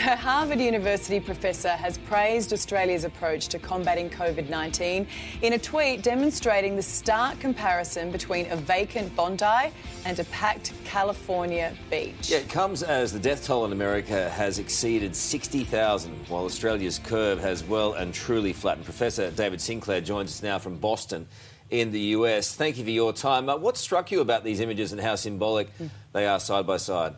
A Harvard University professor has praised Australia's approach to combating COVID-19 in a tweet demonstrating the stark comparison between a vacant Bondi and a packed California beach. Yeah, it comes as the death toll in America has exceeded 60,000, while Australia's curve has well and truly flattened. Professor David Sinclair joins us now from Boston in the US. Thank you for your time. What struck you about these images and how symbolic they are side by side?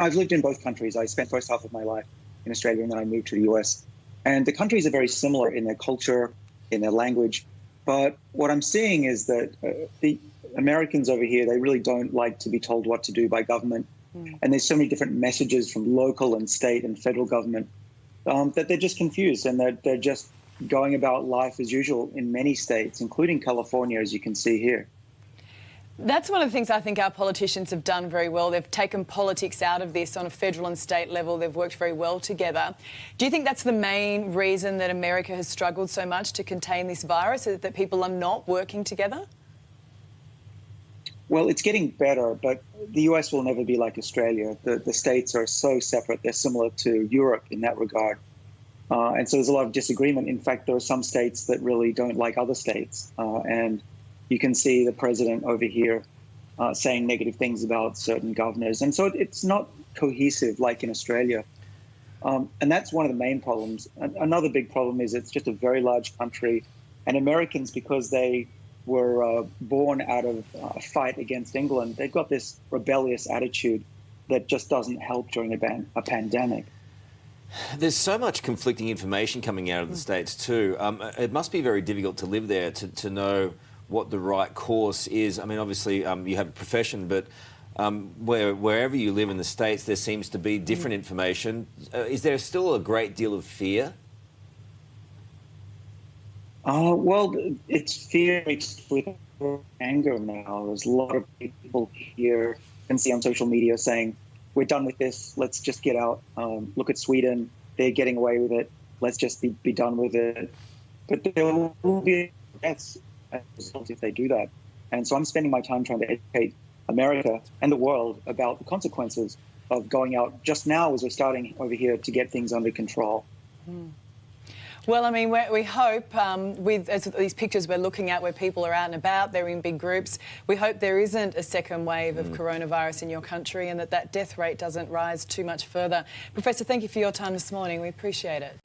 I've lived in both countries. I spent the first half of my life in Australia and then I moved to the US. And the countries are very similar in their culture, in their language. But what I'm seeing is that the Americans over here, they really don't like to be told what to do by government. And there's so many different messages from local and state and federal government that they're just confused and they're just going about life as usual in many states, including California, as you can see here. That's one of the things I think our politicians have done very well. They've taken politics out of this on a federal and state level. They've worked very well together. Do you think that's the main reason that America has struggled so much to contain this virus, is that people are not working together? Well, it's getting better, but the US will never be like Australia. The states are so separate. They're similar to Europe in that regard. And so there's a lot of disagreement. In fact, there are some states that really don't like other states. And you can see the president over here saying negative things about certain governors. And so it's not cohesive like in Australia. And that's one of the main problems. Another big problem is it's just a very large country. And Americans, because they were born out of a fight against England, they've got this rebellious attitude that just doesn't help during a pandemic. There's so much conflicting information coming out of the States too. It must be very difficult to live there to know what the right course is. I mean, obviously, you have a profession, but wherever you live in the States, there seems to be different information. Is there still a great deal of fear? Well, it's fear mixed with anger now. There's a lot of people here and see on social media saying, we're done with this, let's just get out. Look at Sweden, they're getting away with it, let's just be done with it. But there will be deaths as a result if they do that. And so I'm spending my time trying to educate America and the world about the consequences of going out just now as we're starting over here to get things under control. Well, I mean, we hope, as these pictures we're looking at where people are out and about, they're in big groups, we hope there isn't a second wave of coronavirus in your country and that death rate doesn't rise too much further. Professor, thank you for your time this morning. We appreciate it.